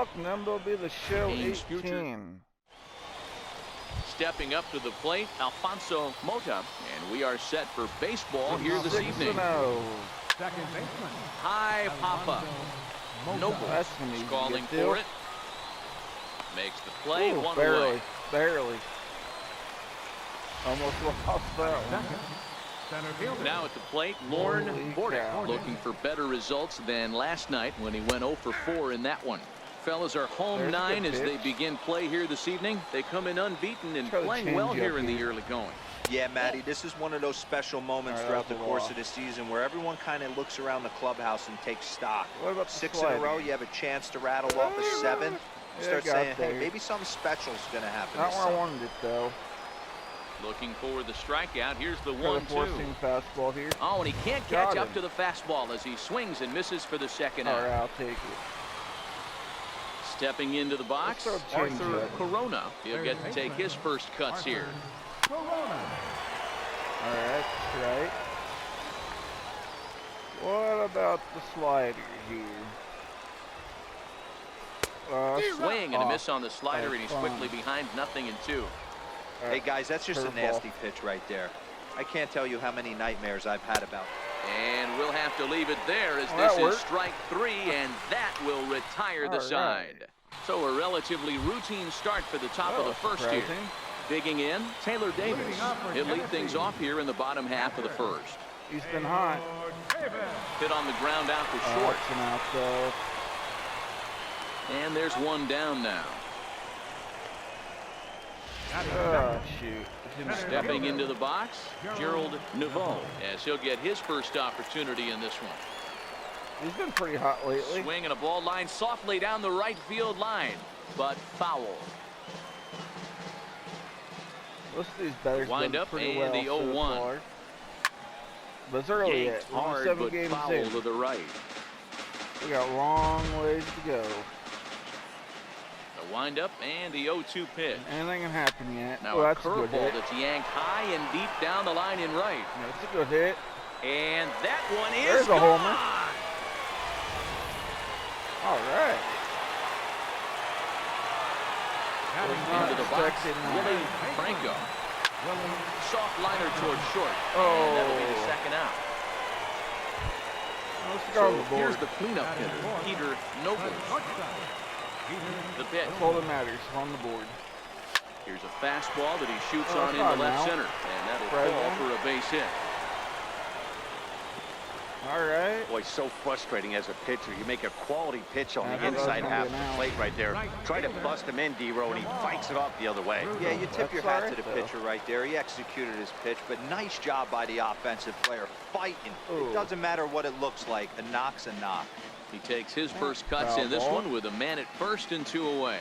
Welcome to MLB The Show 18. Stepping up to the plate, Alfonso Mota, and we are set for baseball here this evening. Second baseman. High pop-up. Noble is calling for it. Makes the play. One away. Barely. Almost lost that one. Now at the plate, Lorne Bordick looking for better results than last night when he went 0 for 4 in that one. Fellas are home 9 as they begin play here this evening. They come in unbeaten and playing well here in the early going. Yeah, Matty, this is one of those special moments throughout the course of the season where everyone kind of looks around the clubhouse and takes stock. 6 in a row, you have a chance to rattle off a 7th. Start saying, hey, maybe something special is going to happen. Not where I wanted it, though. Looking for the strikeout. Here's the 1-2. Fastball here. Oh, and he can't catch up to the fastball as he swings and misses for the second out. All right, I'll take it. Stepping into the box, Arthur Corona. He'll get to take his first cuts here. All right, right. What about the slider here? Swing and a miss on the slider, and he's quickly behind 0-2. Hey, guys, that's just a nasty pitch right there. I can't tell you how many nightmares I've had about it. And we'll have to leave it there as this is strike 3, and that will retire the side. So a relatively routine start for the top of the first here. Digging in, Taylor Davis. He'll lead things off here in the bottom half of the first. He's been hot. Hit on the ground out to short. And there's one down now. Shoot. Stepping into the box, Gerald Naveau, as he'll get his first opportunity in this one. He's been pretty hot lately. Swing and a ball line softly down the right field line, but foul. Most of these batters wind up and the 0-1. But it's early yet. Hard, 7 but games foul in. to the right. We got a long ways to go. The wind up and the 0-2 pitch. Anything can happen yet. Now a curveball that's yanked high and deep down the line in right. That's a good hit. And that one is There's a homer. All right. Into the box, Willie Franco. Soft liner towards short. Oh. And that'll be the second out. So here's the cleanup hitter, Peter Noble. The pitch. That's all that matters on the board. Here's a fastball that he shoots on into left center, and that'll fall for a base hit. All right. Boy, so frustrating as a pitcher. You make a quality pitch on the inside half of the plate right there. Try to bust him in, D-Row, and he fights it off the other way. Yeah, you tip your hat to the pitcher right there. He executed his pitch, but nice job by the offensive player fighting. It doesn't matter what it looks like. A knock's a knock. He takes his first cuts in this one with a man at first and 2 away.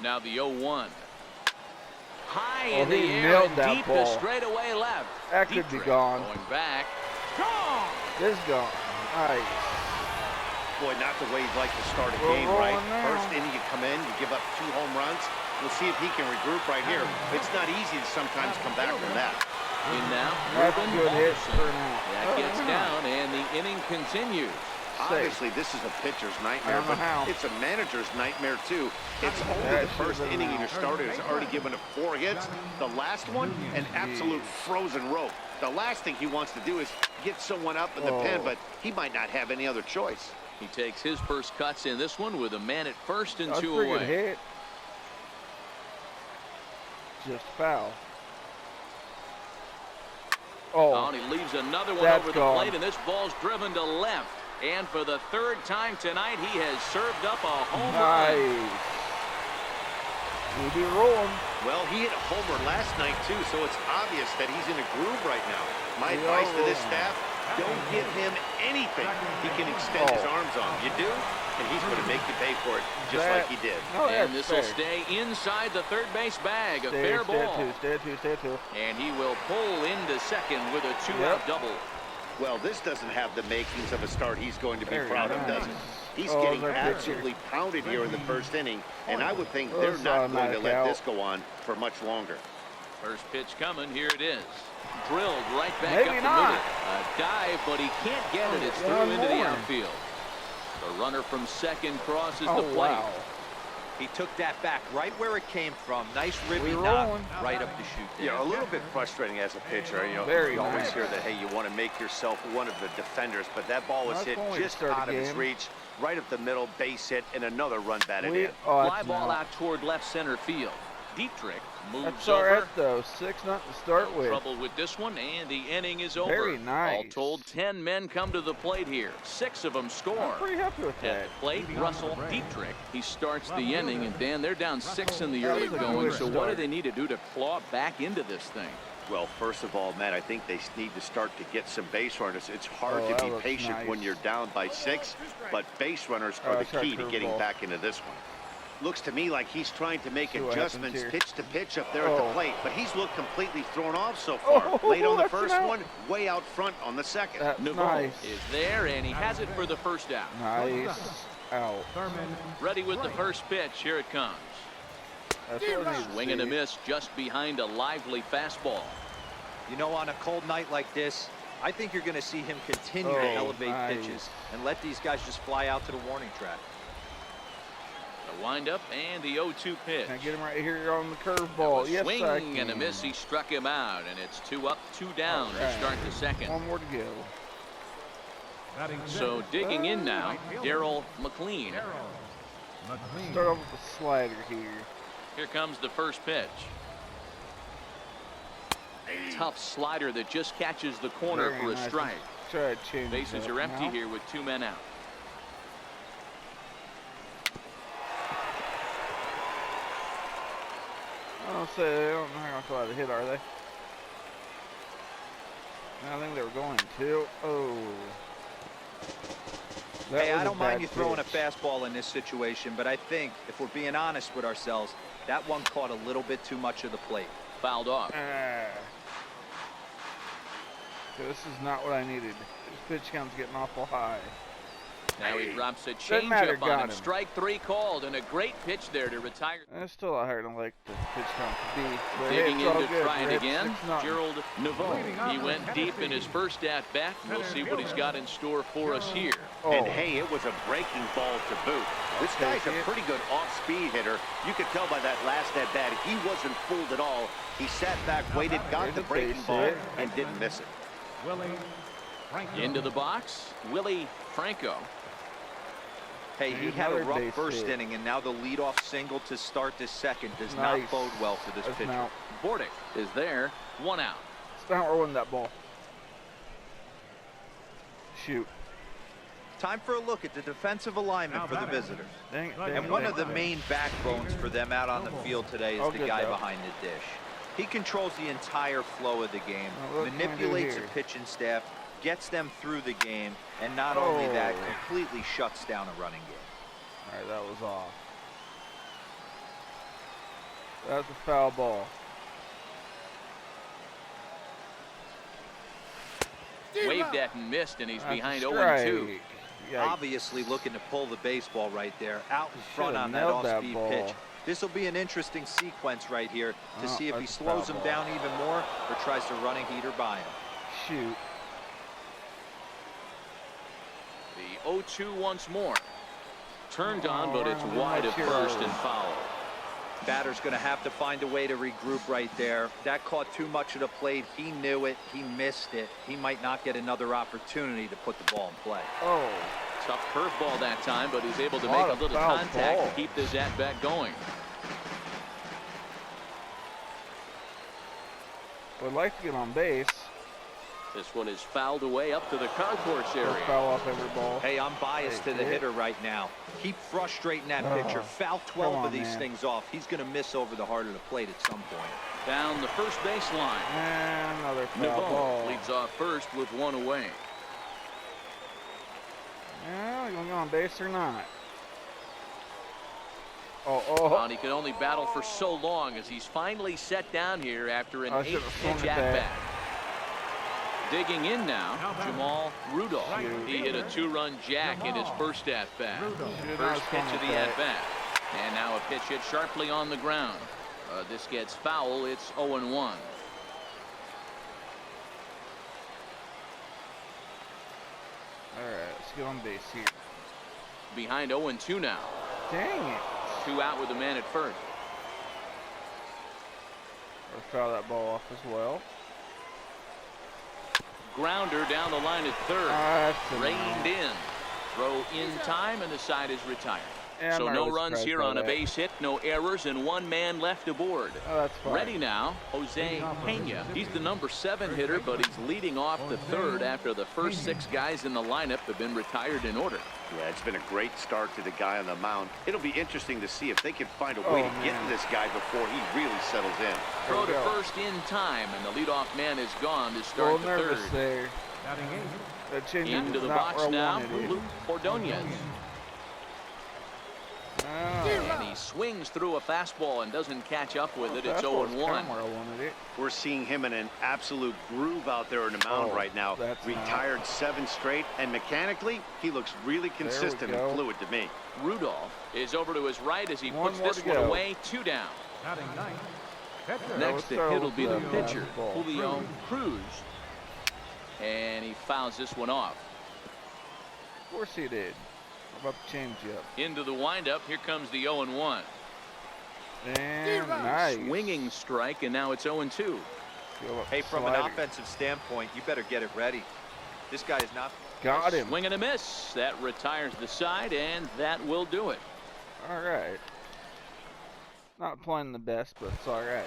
Now the 0-1. High in the air and deep to straightaway left. That could be gone. Going back. Gone. This gone. Nice. Boy, not the way he'd like to start a game, right? First inning, you come in, you give up 2 home runs. We'll see if he can regroup right here. It's not easy to sometimes come back from that. In now, that's a good hit. That gets down, and the inning continues. Obviously, this is a pitcher's nightmare, but it's a manager's nightmare, too. It's only the first inning and your starter has already given up 4 hits. The last one, an absolute frozen rope. The last thing he wants to do is get someone up in the pen, but he might not have any other choice. He takes his first cuts in this one with a man at first and 2 away. Good hit. Just foul. Oh, and he leaves another one over the plate, and this ball's driven to left. And for the 3rd time tonight, he has served up a home run. We'll be rolling. Well, he hit a homer last night, too, so it's obvious that he's in a groove right now. My advice to this staff, don't give him anything he can extend his arms on. You do, and he's going to make you pay for it, just like he did. And this will stay inside the third base bag. A fair ball. Stay two. And he will pull into second with a 2-out double. Well, this doesn't have the makings of a start he's going to be proud of, does it? He's getting absolutely pounded here in the first inning, and I would think they're not going to let this go on for much longer. First pitch coming. Here it is. Drilled right back up the middle. A dive, but he can't get it. It's through into the outfield. The runner from second crosses Oh, the plate. wow. He took that back right where it came from. Nice ribby knock right up the chute there. Yeah, a little bit frustrating as a pitcher. You know, Very you always nice. hear that, hey, you want to make yourself one of the defenders, but that ball was That's hit only to just start a out of his game. reach, right up the middle, base hit, and another run batted in. Fly ball out toward left center field. Dietrich moves That's all right, over. though. 6-0 to start with. Trouble with this one, and the inning is over. Very nice. All told, 10 men come to the plate here. 6 of them score. I'm pretty happy with At that. the plate, Russell Dietrich. He starts the inning, and Dan, they're down 6 in the That early was a going. good So what start. do they need to do to claw back into this thing? Well, first of all, Matt, I think they need to start to get some base runners. It's hard to be patient when you're down by 6, but base runners are the key to getting back into this one. Looks to me like he's trying to make adjustments pitch to pitch up there at the plate, but he's looked completely thrown off so far. Late on the first one, way out front on the second. Navarro is there, and he has it for the first out. Nice. Out. Ready with the first pitch. Here it comes. That's what I need to Swing and a see. miss just behind a lively fastball. You know, on a cold night like this, I think you're going to see him continue to elevate pitches and let these guys just fly out to the warning track. The windup and the 0-2 pitch. Can I get him right here on the curveball? Yes, Swing I can. and a miss. He struck him out, and it's 2 up, 2 down to start the second. One more to go. So digging in now, Darryl McLean. Start off with the slider here. Here comes the first pitch. Tough slider that just catches the corner Very for a nice. strike. Try to change Bases it are up empty now. here with 2 men out. I don't say they don't know how to call it a hit, are they? I think they were going to. Oh. That Hey, was I a don't mind bad you throwing a pitch. fastball in this situation, but I think if we're being honest with ourselves, that one caught a little bit too much of the plate. Fouled off. This is not what I needed. This pitch count's getting awful high. Now he drops a Doesn't matter, changeup on got him. him. Strike 3 called, and a great pitch there to retire. It's still a lot harder than I like the pitch count to be. But hey, Digging it's in all to good. try We're it at again, 6-0. Gerald Navarro. He went deep in his first at-bat. We'll see what he's got in store for us here. And hey, it was a breaking ball to boot. This guy's a pretty good off-speed hitter. You could tell by that last at-bat, he wasn't fooled at all. He sat back, waited, got the breaking ball, and didn't miss it. Into the box, Willie Franco. Hey, he had a rough first inning, and now the leadoff single to start this second does not bode well for this pitcher. Now. Bordick is there, 1 out. It's not where I won that ball. Shoot. Time for a look at the defensive alignment for the visitors. Dang it, And one of the main backbones for them out on the field today is the guy behind the dish. He controls the entire flow of the game, manipulates the pitching staff, gets them through the game, and not only that, completely shuts down a running game. All right, that was off. That's a foul ball. Waved at and missed, and he's That's behind a 0-2. Yikes. Obviously looking to pull the baseball right there, out in front Should've on that nailed that off-speed ball. pitch. This will be an interesting sequence right here to see if he that's slows foul him ball. down even more or tries to run a heater by him. Shoot. The 0-2 once more. Turned on, but it's wide at first and foul. Batter's going to have to find a way to regroup right there. That caught too much of the plate. He knew it. He missed it. He might not get another opportunity to put the ball in play. Oh. Tough curveball that time, but he's able to make a little contact to keep this at-bat going. Would like to get on base. This one is fouled away up to the concourse area. Foul off every ball. Hey, I'm biased to the hitter right now. Keep frustrating that pitcher. Foul 12 of these things off. He's going to miss over the heart of the plate at some point. Down the first baseline. And another foul Navarro ball. leads off first with 1 away. Yeah, you going to go on base or not? And he can only battle for so long as he's finally set down here after an 8-pitch at-bat. Digging in now, Jamal Rudolph. He hit a 2-run jack in his first at-bat. First pitch of the at-bat. And now a pitch hit sharply on the ground. This gets foul. It's 0-1. All right, let's get on base here. behind 0-2 now. Dang it. 2 out with a man at first. Or foul that ball off as well. Grounder down the line at third. Reined in. Throw in time, and the side is retired. Yeah, so no runs here on a base hit, no errors, and 1 man left aboard. Oh, that's fine. Ready now, Jose Pena. He's the number 7 hitter, but he's leading off the third after the first 6 guys in the lineup have been retired in order. Yeah, it's been a great start to the guy on the mound. It'll be interesting to see if they can find a way to get to this guy before he really settles in. Throw to first in time, and the leadoff man is gone to start the third. There. Into the box now, Luke Ordonez. And he swings through a fastball and doesn't catch up with it. It's 0-1. We're seeing him in an absolute groove out there on the mound right now. Retired 7 straight, and mechanically, he looks really consistent and fluid to me. Rudolph is over to his right as he puts this one away. 2 down. Next to hit will be the pitcher, Julio Cruz. And he fouls this one off. Of course he did. How about the change up? Into the windup. Here comes the 0-1. Damn, nice. Swinging strike, and now it's 0-2. Hey, from an offensive standpoint, you better get it ready. This guy is not. Got him. Swing and a miss. That retires the side, and that will do it. All right. Not playing the best, but it's all right.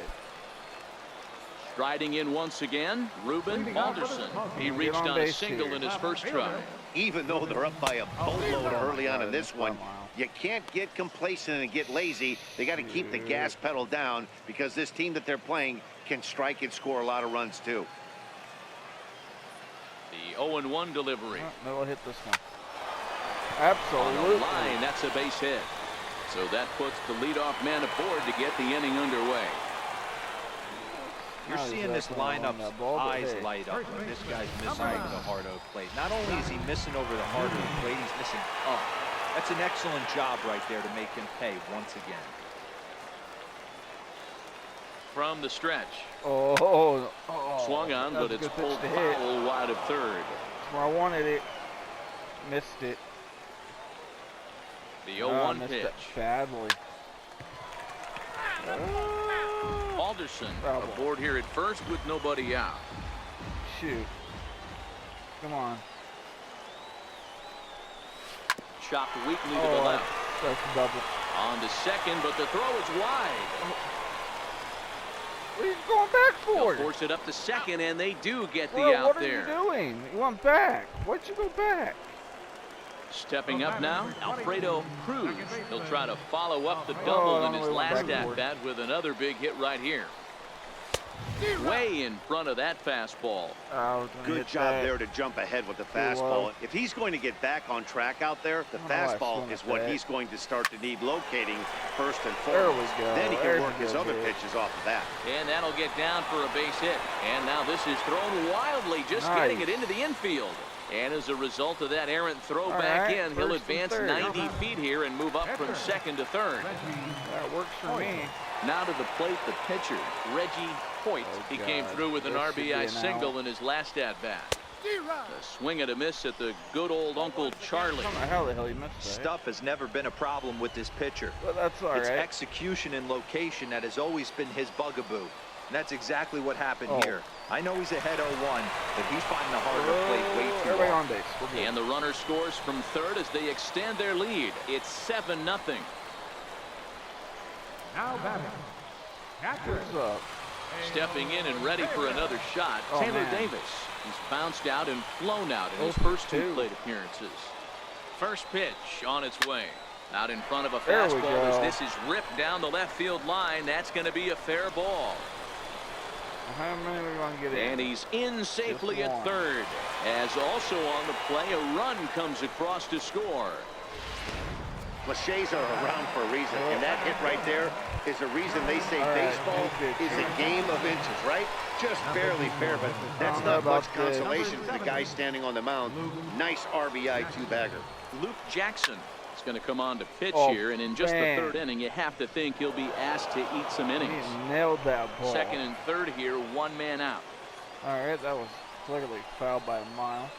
Striding in once again, Ruben Alderson. He reached on a single in his first try. Even though they're up by a boatload early on in this one, you can't get complacent and get lazy. They got to keep the gas pedal down because this team that they're playing can strike and score a lot of runs too. The 0-1 delivery. No, hit this one. Absolutely. On the line, that's a base hit. So that puts the leadoff man aboard to get the inning underway. You're seeing this lineup's eyes light up when this guy's missing over the hard oak plate. Not only is he missing over the hard oak plate, he's missing up. That's an excellent job right there to make him pay once again. From the stretch. Swung on, but it's pulled foul wide of third. That's where I wanted it. Missed it. The 0-1 pitch. Badly. Alderson aboard here at first with nobody out. Shoot. Come on. Chopped weakly to the left. That's a double. On to second, but the throw is wide. What are you going back for? They'll force it up to second, and they do get the out there. What are you doing? You went back. Why'd you go back? Stepping up now, Alfredo Cruz. He'll try to follow up the double in his last at-bat with another big hit right here. Way in front of that fastball. Good job there to jump ahead with the fastball. If he's going to get back on track out there, the fastball is what he's going to start to need locating first and foremost. Then he can work his other pitches off of that. And that'll get down for a base hit. And now this is thrown wildly, just getting it into the infield. And as a result of that errant throw back in, he'll advance 90 feet here and move up from second to third. That works for me. Now to the plate, the pitcher, Reggie Hoyt. He came through with an RBI single in his last at-bat. A swing and a miss at the good old Uncle Charlie. I don't know how the hell he missed that. Stuff has never been a problem with this pitcher. Well, that's all right. It's execution and location that has always been his bugaboo. And that's exactly what happened here. I know he's ahead 0-1, but he's finding the hard to play way too long. On base. And the runner scores from third as they extend their lead. It's 7-0. Now batting. What's up? Stepping in and ready for another shot, Taylor Davis. He's bounced out and flown out in his first 2 plate appearances. First pitch on its way. Out in front of a fastball as this is ripped down the left field line. That's going to be a fair ball. How many are we going to get in? And he's in safely at third. As also on the play, a run comes across to score. Cliches are around for a reason, and that hit right there is a reason they say baseball is a game of inches, right? Just barely fair, but that's not much consolation for the guy standing on the mound. Nice RBI 2-bagger. Luke Jackson is going to come on to pitch here, and in just the third inning, you have to think he'll be asked to eat some innings. He nailed that ball. Second and third here, 1 man out. All right, that was clearly fouled by a mile.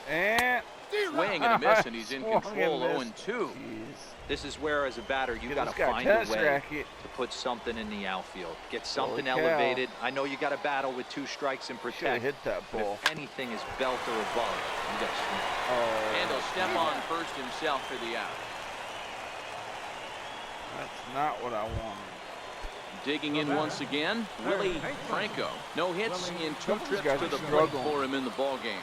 And Swing and a miss, and he's in control. 0-2. This is where, as a batter, you got to find a way to put something in the outfield. Get something elevated. I know you got to battle with 2 strikes and protect. Hit that ball. If anything is belt or above, you got to swing. And he'll step on first himself for the out. That's not what I wanted. Digging in once again, Willie Franco. No hits in 2 trips to the plate for him in the ball game.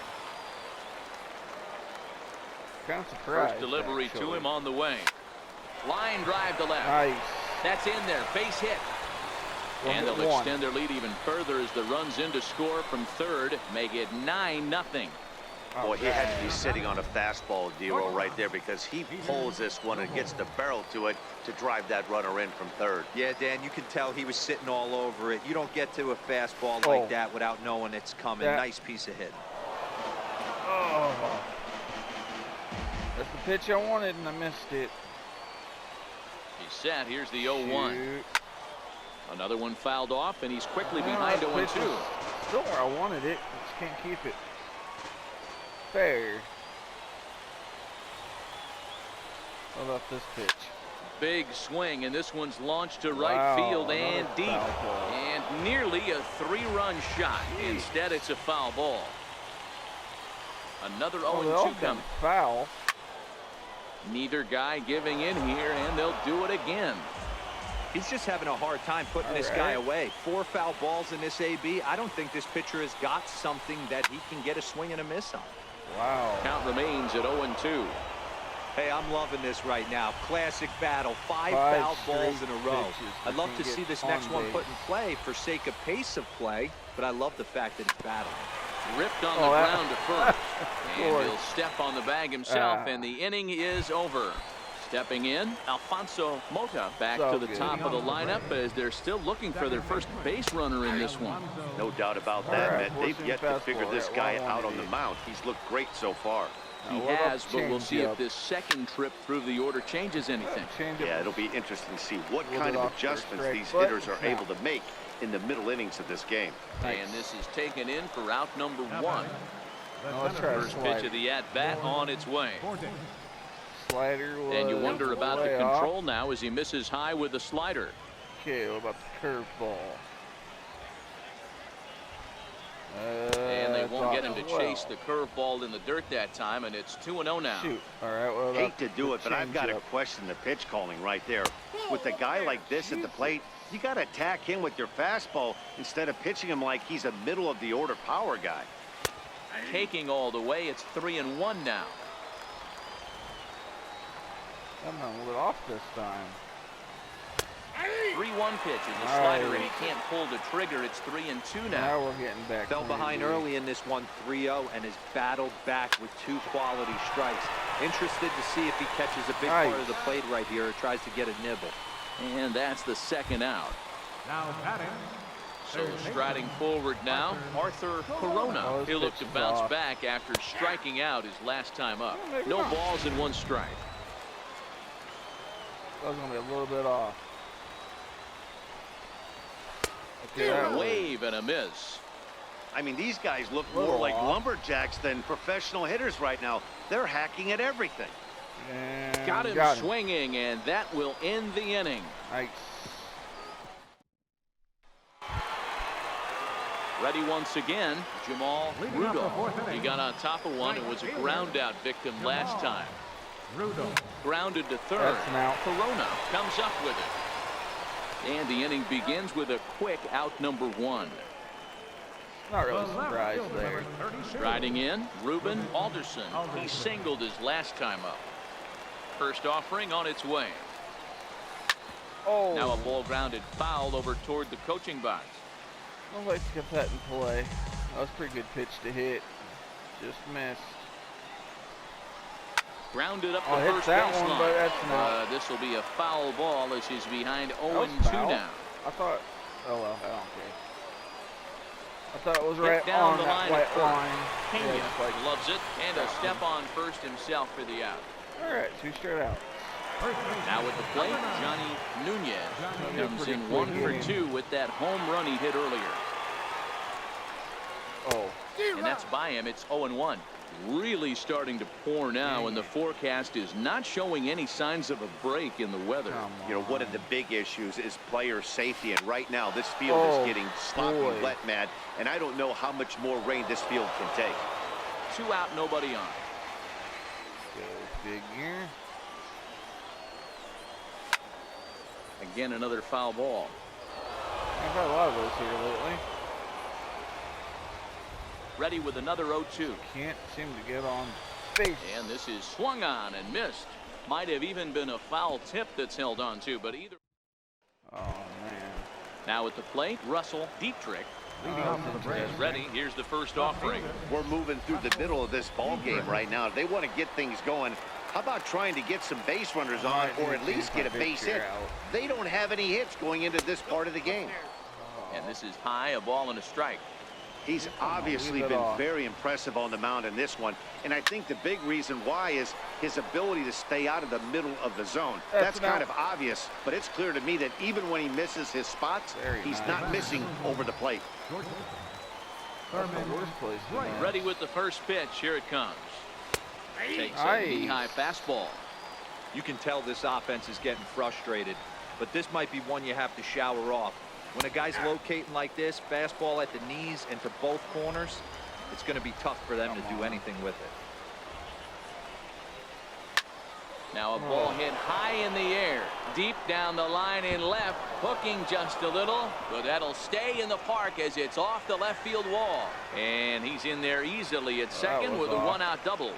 Kind of surprised. First delivery to him on the way. Line drive to left. Nice. That's in there. Base hit. And they'll extend their lead even further as the runs in to score from third. Make it 9-0. Boy, he had to be sitting on a fastball, Dero, right there, because he pulls this one and gets the barrel to it to drive that runner in from third. Yeah, Dan, you can tell he was sitting all over it. You don't get to a fastball like that without knowing it's coming. Nice piece of hitting. That's the pitch I wanted, and I missed it. He's set. Here's the 0-1. Another one fouled off, and he's quickly behind 0-2. Still where I wanted it. Just can't keep it. Fair. What about this pitch? Big swing, and this one's launched to right field and deep. And nearly a 3-run shot. Instead, it's a foul ball. Another 0-2 coming. Foul. Neither guy giving in here, and they'll do it again. He's just having a hard time putting this guy away. 4 foul balls in this AB. I don't think this pitcher has got something that he can get a swing and a miss on. Wow. Count remains at 0-2. Hey, I'm loving this right now. Classic battle. 5 foul balls in a row. I'd love to see this next one put in play for sake of pace of play, but I love the fact that it's battling. Ripped on the ground to first. And he'll step on the bag himself, and the inning is over. Stepping in, Alfonso Mota back to the top of the lineup as they're still looking for their first base runner in this one. No doubt about that, man. They've yet to figure this guy out on the mound. He's looked great so far. He has, but we'll see if this second trip through the order changes anything. Yeah, it'll be interesting to see what kind of adjustments these hitters are able to make in the middle innings of this game. And this is taken in for out number 1. Let's try First pitch of the at-bat on its way. Slider. And you wonder about the control now as he misses high with the slider. Okay, what about the curveball? And they won't get him to chase the curveball in the dirt that time, and it's 2-0 now. Shoot. All right, well, hate to do it, but I've got to question the pitch calling right there. With a guy like this at the plate, you got to attack him with your fastball instead of pitching him like he's a middle of the order power guy. Taking all the way, it's 3-1 now. I'm gonna move it off this time. 3-1 pitch is a slider, and he can't pull the trigger. It's 3-2 now. Now we're getting back. Fell behind early in this one, 3-0, and has battled back with 2 quality strikes. Interested to see if he catches a big part of the plate right here or tries to get a nibble. And that's the second out. Now batting. So striding forward now, Arthur Corona. He'll look to bounce back after striking out his last time up. No balls and 1 strike. That was gonna be a little bit off. Okay, wave and a miss. I mean, these guys look more like lumberjacks than professional hitters right now. They're hacking at everything. And got him swinging, and that will end the inning. Nice. Ready once again, Jamal Rudolph. He got on top of one and was a ground out victim last time. Grounded to third. Corona comes up with it. And the inning begins with a quick out number 1. Not really surprised there. Striding in, Ruben Alderson. He singled his last time up. First offering on its way. Now a ball grounded foul over toward the coaching box. I'd like to get that in play. That was a pretty good pitch to hit. Just missed. Grounded up the first baseline. But that's not. This will be a foul ball as he's behind 0-2 now. I thought. Oh well, I don't care. I thought it was right down on the that line. line. Pena loves it, and a step on first himself for the out. All right, 2 straight out. Now at the plate, Johnny Nunez comes in 1 for 2 with that home run he hit earlier. Oh. And that's by him. It's 0-1. Really starting to pour now, and the forecast is not showing any signs of a break in the weather. You know, one of the big issues is player safety, and right now this field is getting sloppy wet, Matt, and I don't know how much more rain this field can take. 2 out, nobody on. Go figure. Again, another foul ball. I've got a lot of those here lately. Ready with another 0-2. Can't seem to get on base. And this is swung on and missed. Might have even been a foul tip that's held on to, but either. Oh, man. Now at the plate, Russell Dietrich. Is ready. Here's the first offering. We're moving through the middle of this ball game right now. They want to get things going. How about trying to get some base runners on, or at least get a base hit? They don't have any hits going into this part of the game. And this is high, a ball and a strike. He's obviously been very impressive on the mound in this one, and I think the big reason why is his ability to stay out of the middle of the zone. That's kind of obvious, but it's clear to me that even when he misses his spots, he's not missing over the plate. Ready with the first pitch. Here it comes. Takes a knee-high fastball. You can tell this offense is getting frustrated, but this might be one you have to shower off. When a guy's locating like this, fastball at the knees and to both corners, it's going to be tough for them to do anything with it. Now a ball hit high in the air, deep down the line in left, hooking just a little, but that'll stay in the park as it's off the left field wall. And he's in there easily at second with a 1-out double.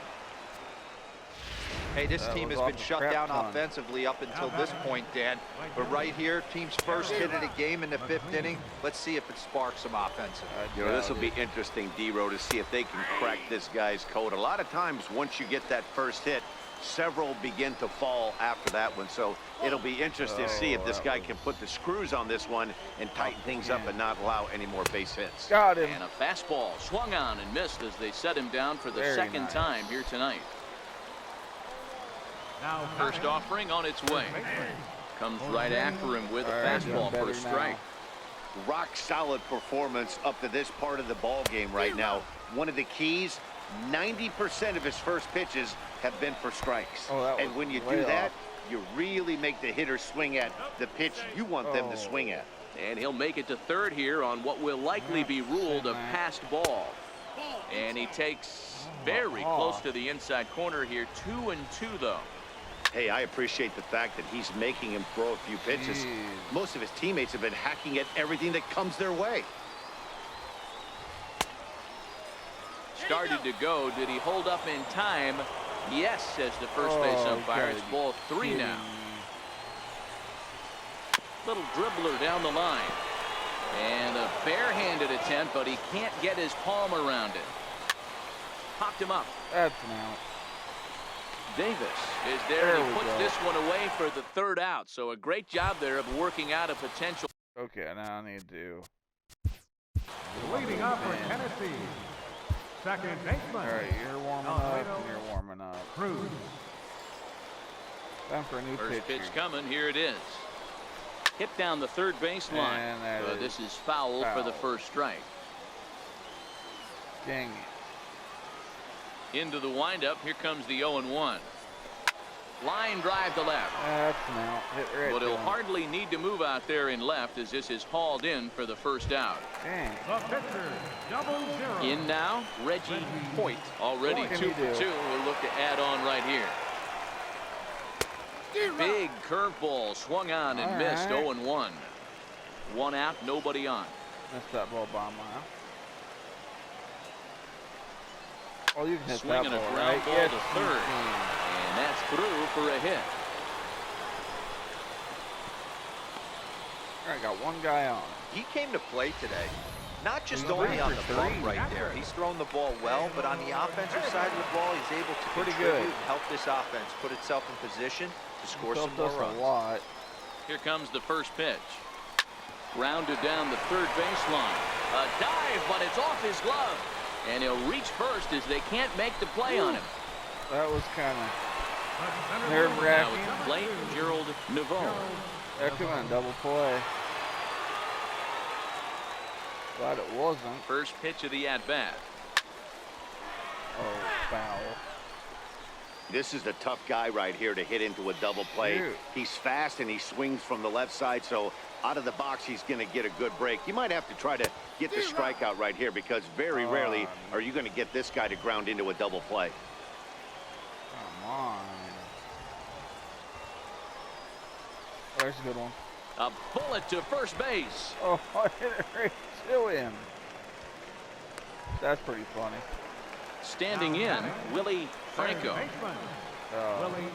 Hey, this team has been shut down offensively up until this point, Dan. But right here, team's first hit of the game in the 5th inning. Let's see if it sparks some offensive. You know, this will be interesting, D-Row, to see if they can crack this guy's code. A lot of times, once you get that first hit, several begin to fall after that one. So it'll be interesting to see if this guy can put the screws on this one and tighten things up and not allow any more base hits. Got him. And a fastball swung on and missed as they set him down for the second time here tonight. First offering on its way. Comes right after him with a fastball for a strike. Rock solid performance up to this part of the ball game right now. One of the keys, 90% of his first pitches have been for strikes. And when you do that, you really make the hitter swing at the pitch you want them to swing at. And he'll make it to third here on what will likely be ruled a passed ball. And he takes very close to the inside corner here. 2-2 though. Hey, I appreciate the fact that he's making him throw a few pitches. Most of his teammates have been hacking at everything that comes their way. Started to go. Did he hold up in time? Yes, says the first base umpire. It's ball 3 now. Little dribbler down the line. And a barehanded attempt, but he can't get his palm around it. Popped him up. That's an out. Davis is there, and he puts this one away for the 3rd out. So a great job there of working out a potential. Okay, now I need to. Leading up for Tennessee, second baseman. All right, you're warming up, and you're warming up. Cruz. Time for a new First pitch. pitch coming. Here it is. Hit down the third baseline. So this is foul for the first strike. Dang it. Into the windup. Here comes the 0-1. Line drive to left. That's an out. Hit right But he'll down. hardly need to move out there in left as this is hauled in for the first out. Dang. The pitcher, 0-0. In now, Reggie Hoyt. Already 2 for 2. We'll look to add on right here. Big curveball swung on and missed. 0-1. 1 out, nobody on. Missed that ball by a mile. Oh, you can hit Swinging that ball, a ground ball right? to third. And that's through for a hit. All right, got one guy on. He came to play today. Not just only on the bump right there. He's thrown the ball well, but on the offensive side of the ball, he's able to contribute and help this offense put itself in position to score some more runs. A lot. Here comes the first pitch. Rounded down the third baseline. A dive, but it's off his glove. And he'll reach first as they can't make the play on him. That was kind of nerve-wracking. Now at the plate, Gerald Naveau. That could have been a double play. Glad it wasn't. First pitch of the at-bat. Oh, foul. This is the tough guy right here to hit into a double play. Shoot. He's fast and he swings from the left side, so out of the box he's going to get a good break. You might have to try to get the strikeout right here because very rarely are you going to get this guy to ground into a double play. Come on. Oh, there's a good one. A bullet to first base. Oh, I hit it right to him. That's pretty funny. Standing in, Willie Franco. Willie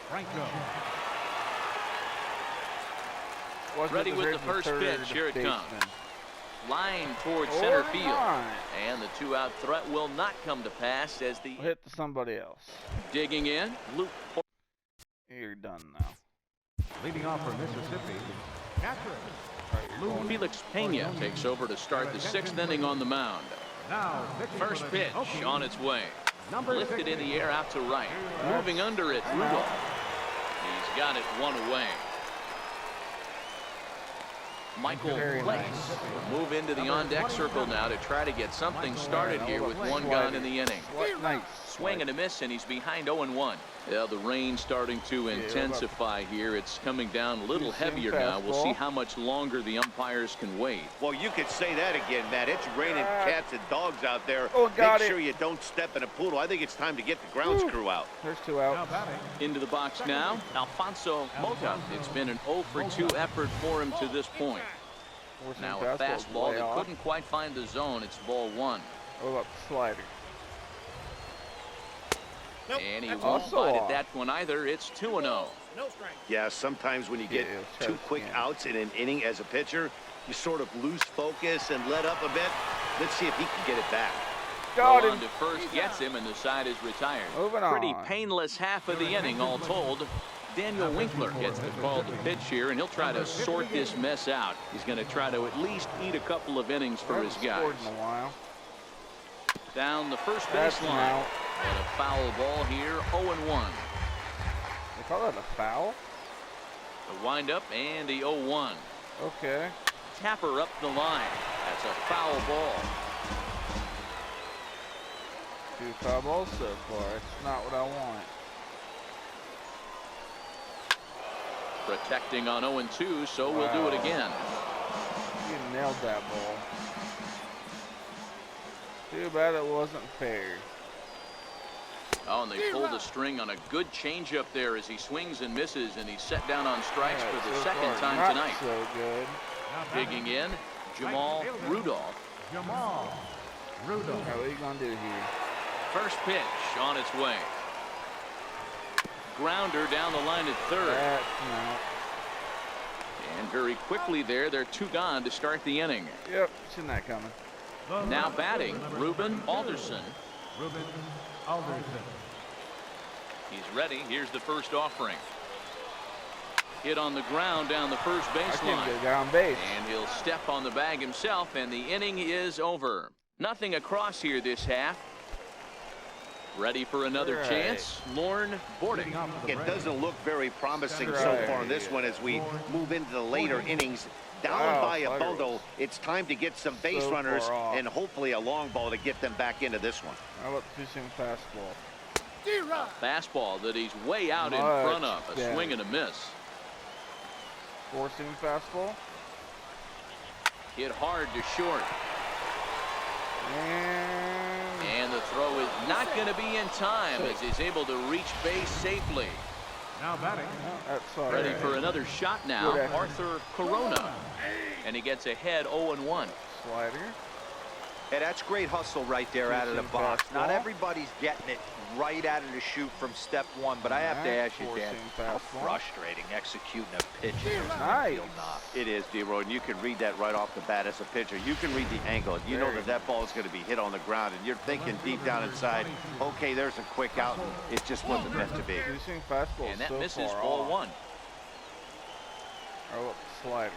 Franco. Ready with the first pitch. Here it comes. Line towards center field. And the two-out threat will not come to pass as the hit to somebody else. Digging in, Luke. You're done now. Leading off for Mississippi, catcher. Felix Pena takes over to start the sixth inning on the mound. Now, First pitch on its way. Lifted in the air out to right. Moving under it, Rudolph. He's got it one away. Michael Place will move into the on-deck circle now to try to get something started here with one gone in the inning. Nice. Swing and a miss, and he's behind 0-1. Yeah, the rain starting to intensify here. It's coming down a little heavier now. We'll see how much longer the umpires can wait. Well, you could say that again, Matt. It's raining cats and dogs out there. Oh, Make sure you don't step in a poodle. I think it's time to get the grounds crew out. There's two outs. Into the box now, Alfonso Mota. It's been an 0-for-2 effort for him to this point. Now a fastball that couldn't quite find the zone. It's ball one. What about the slider? And he won't bite at that one either. It's 2-0. Yeah, sometimes when you get two quick outs in an inning as a pitcher, you sort of lose focus and let up a bit. Let's see if he can get it back. Got him. On to first, gets him, and the side is retired. Moving on. Pretty painless half of the inning, all told. Daniel Winkler gets the call to pitch here, and he'll try to sort this mess out. He's going to try to at least eat a couple of innings for his guys. In a while. Down the first base line. And a foul ball here, 0-1. They call that a foul? The windup and the 0-1. Okay. Tapper up the line. That's a foul ball. 2 foul balls so far. It's not what I want. Protecting on 0-2, so we'll do it again. You nailed that ball. Too bad it wasn't fair. Oh, and they pulled a string on a good changeup there as he swings and misses, and he's set down on strikes for the second time tonight. So good. Digging in, Jamal Rudolph. Jamal Rudolph. All right, what are you going to do here? First pitch on its way. Grounder down the line at third. And very quickly there, they're 2 gone to start the inning. Yep, seen that coming. Now batting, Ruben Alderson. Ruben Alderson. He's ready. Here's the first offering. Hit on the ground down the first baseline. On base. And he'll step on the bag himself, and the inning is over. Nothing across here this half. Ready for another chance, Lorne Bordick. It doesn't look very promising so far in this one as we move into the later innings. Down by a bundle, it's time to get some base runners and hopefully a long ball to get them back into this one. How about the pitching fastball? A fastball that he's way out in front of. A swing and a miss. Forcing fastball. Hit hard to short. And the throw is not going to be in time as he's able to reach base safely. Now batting. Ready for another shot now, Arthur Corona. And he gets ahead 0-1. Slider. Yeah, that's great hustle right there out of the box. Not everybody's getting it right out of the chute from step one, but I have to ask you, Dan, how frustrating executing a pitch is. Nice. It is, D-Roy, and you can read that right off the bat as a pitcher. You can read the angle. You know that that ball is going to be hit on the ground, and you're thinking deep down inside, okay, there's a quick out. It just wasn't meant to be. Fastball and that so misses far ball off. 1. Oh, slider.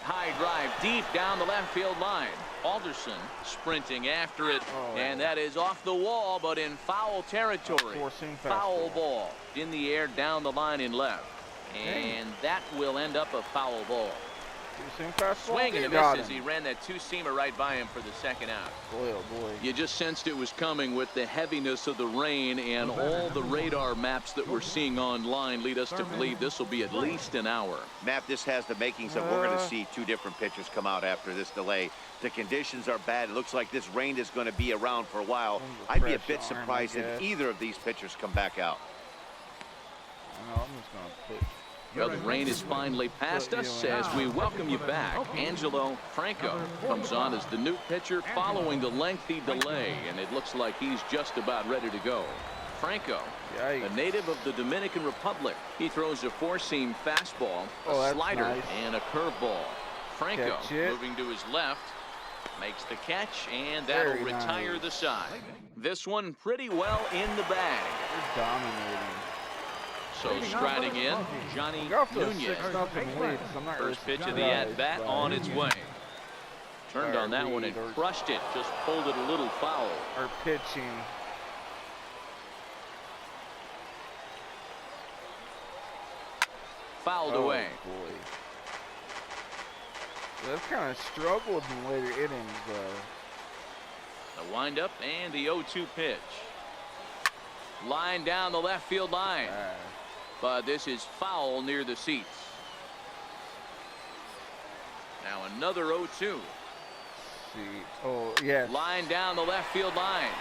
High drive deep down the left field line. Alderson sprinting after it, and that is off the wall, but in foul territory. Foul ball in the air down the line in left, and that will end up a foul ball. Swing and a miss as he ran that two-seamer right by him for the second out. Boy, oh boy. You just sensed it was coming with the heaviness of the rain, and all the radar maps that we're seeing online lead us to believe this will be at least an hour. Matt, this has the makings of we're going to see two different pitchers come out after this delay. The conditions are bad. It looks like this rain is going to be around for a while. I'd be a bit surprised if either of these pitchers come back out. No, I'm just going to pitch. Well, the rain is finally past us as we welcome you back. Angelo Franco comes on as the new pitcher following the lengthy delay, and it looks like he's just about ready to go. Franco, a native of the Dominican Republic. He throws a four-seam fastball, a slider, and a curveball. Franco moving to his left, makes the catch, and that'll retire the side. This one pretty well in the bag. They're dominating. So striding in, Johnny Nunez. First pitch of the at-bat on its way. Turned on that one and crushed it. Just pulled it a little foul. Our pitching. Fouled away. Boy. They've kind of struggled in later innings, though. The windup and the 0-2 pitch. Line down the left field line. But this is foul near the seats. Now another 0-2. Oh, yeah. Line down the left field line.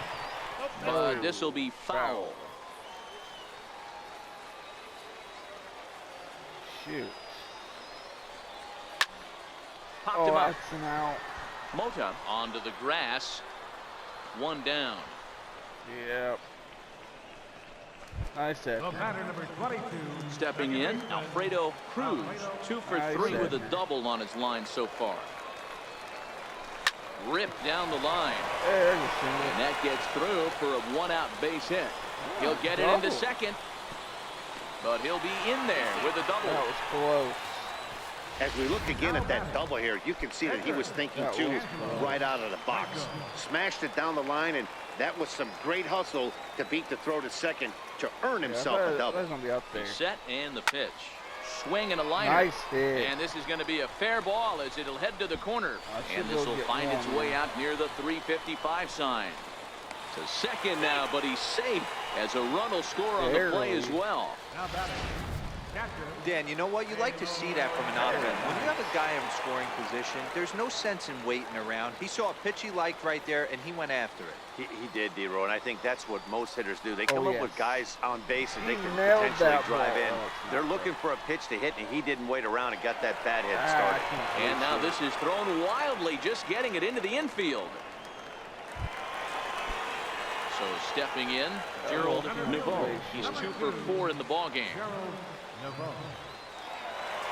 But this will be foul. Shoot. Popped him up. That's an out. Mota onto the grass. One down. Yep. Nice hit. Stepping in, Alfredo Cruz, 2 for 3 with a double on his line so far. Ripped down the line. And that gets through for a one-out base hit. He'll get it into second, but he'll be in there with a double. That was close. As we look again at that double here, you can see that he was thinking too right out of the box. Smashed it down the line, and that was some great hustle to beat the throw to second to earn himself a double. Gonna be up there. Set and the pitch. Swing and a liner. Nice hit. And this is going to be a fair ball as it'll head to the corner. And this will find its way out near the 355 sign. To second now, but he's safe as a run will score on the play as well. Dan, you know what? You like to see that from an offense. When you have a guy in scoring position, there's no sense in waiting around. He saw a pitch he liked right there, and he went after it. He did, D-Row, and I think that's what most hitters do. They come up with guys on base and they can potentially drive in. They're looking for a pitch to hit, and he didn't wait around and got that bat hit started. And now this is thrown wildly, just getting it into the infield. So stepping in, Gerald Nouveau. He's 2 for 4 in the ballgame.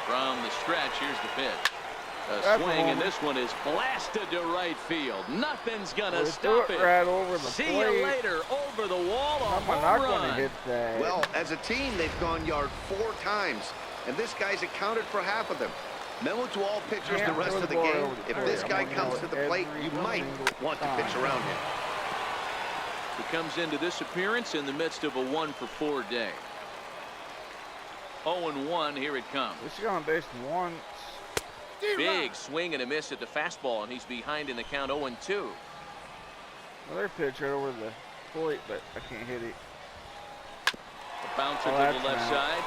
From the stretch, here's the pitch. A swing, and this one is blasted to right field. Nothing's gonna stop it. Right over the See plate. you later. Over the wall, a home run. Hit that. Well, as a team, they've gone yard 4 times, and this guy's accounted for half of them. Memo to all pitchers the rest of the game. If this guy comes to the plate, you might want to pitch around him. He comes into this appearance in the midst of a 1 for 4 day. 0-1, here it comes. This is on base once. Big swing and a miss at the fastball, and he's behind in the count 0-2. Another pitch right over the plate, but I can't hit it. A bouncer to the left side.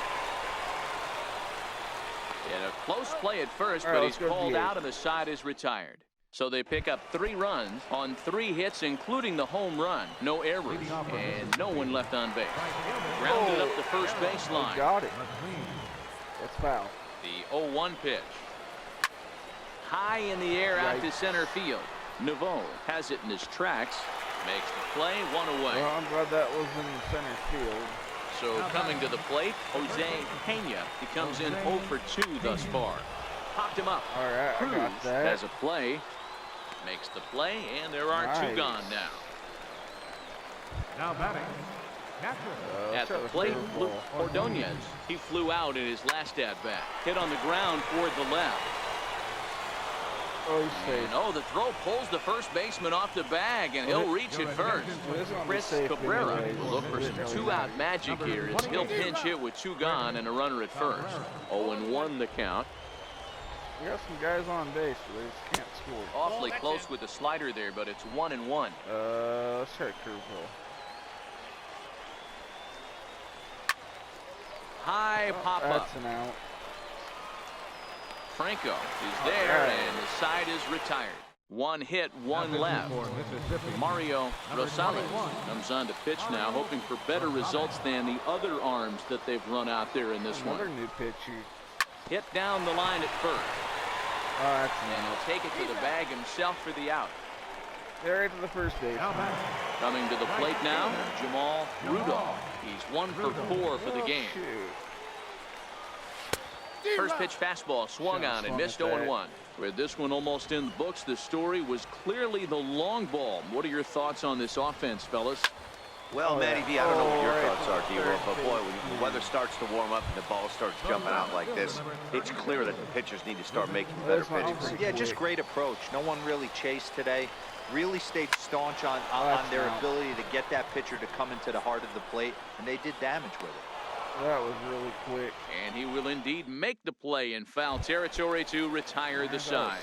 And a close play at first, but he's called out and the side is retired. So they pick up 3 runs on 3 hits, including the home run. No errors, and no one left on base. Rounded up the first baseline. Got it. That's foul. The 0-1 pitch. High in the air out to center field. Nouveau has it in his tracks. Makes the play, 1 away. Well, I'm glad that was in center field. So coming to the plate, Jose Pena. He comes in 0 for 2 thus far. Popped him up. All right, Cruz I got that. has a play. Makes the play, and there are 2 gone now. Now batting. At the plate, Luke Ordonez. He flew out in his last at-bat. Hit on the ground toward the left. And the throw pulls the first baseman off the bag, and he'll reach it first. Chris Cabrera will look for some 2-out magic here as he'll pinch hit with 2 gone and a runner at first. 0-1 the count. We got some guys on base, but they just can't score. Awfully close with the slider there, but it's 1-1. Let's try curveball. High pop up. That's an out. Franco is there, and the side is retired. One hit, one left. Mario Rosales comes on to pitch now, hoping for better results than the other arms that they've run out there in this one. Another new pitcher. Hit down the line at first. Oh, that's an And out. he'll take it to the bag himself for the out. They're right to the first base. Coming to the plate now, Jamal Rudolph. He's 1 for 4 for the game. First pitch fastball swung on and missed 0-1. With this one almost in the books, the story was clearly the long ball. What are your thoughts on this offense, fellas? Well, Matty V, I don't know what your thoughts are, D-Roll, but boy, when the weather starts to warm up and the ball starts jumping out like this, it's clear that the pitchers need to start making better pitches. Yeah, just great approach. No one really chased today. Really stayed staunch on their ability to get that pitcher to come into the heart of the plate, and they did damage with it. That was really quick. And he will indeed make the play in foul territory to retire the side.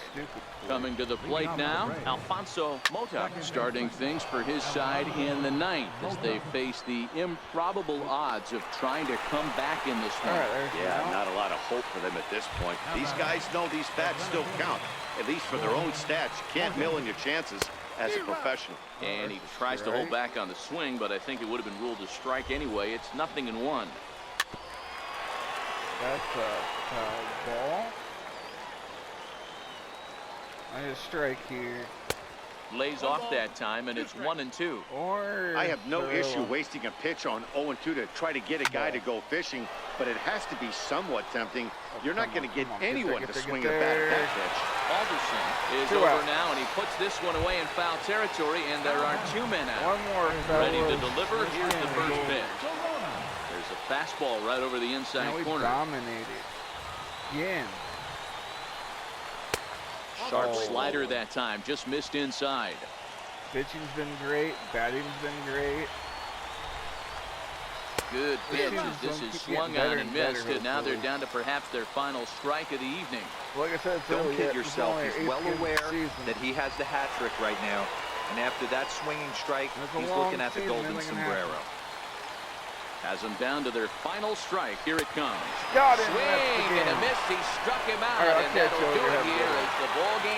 Coming to the plate now, Alfonso Mota starting things for his side in the 9th as they face the improbable odds of trying to come back in this one. Yeah, not a lot of hope for them at this point. These guys know these bats still count, at least for their own stats. You can't mill in your chances as a professional. And he tries to hold back on the swing, but I think it would have been ruled a strike anyway. It's 0-1. That's a ball. I need a strike here. Lays off that time, and it's 1-2. Or I have no issue wasting a pitch on 0-2 to try to get a guy to go fishing, but it has to be somewhat tempting. You're not going to get anyone to swing a bat at that pitch. Alderson is over now, and he puts this one away in foul territory, and there are 2 men out. One more. Ready to deliver. Here's the first pitch. There's a fastball right over the inside corner. Dominated. Again. Sharp slider that time, just missed inside. Pitching's been great. Batting's been great. Good pitch as this is swung on and missed, and now they're down to perhaps their final strike of the evening. Like I said, don't kid yourself. He's well aware that he has the hat trick right now, and after that swinging strike, he's looking at the golden sombrero. Has them down to their final strike. Here it comes. Got it. Swing and a miss. He struck him out, and that'll do it here as the ball game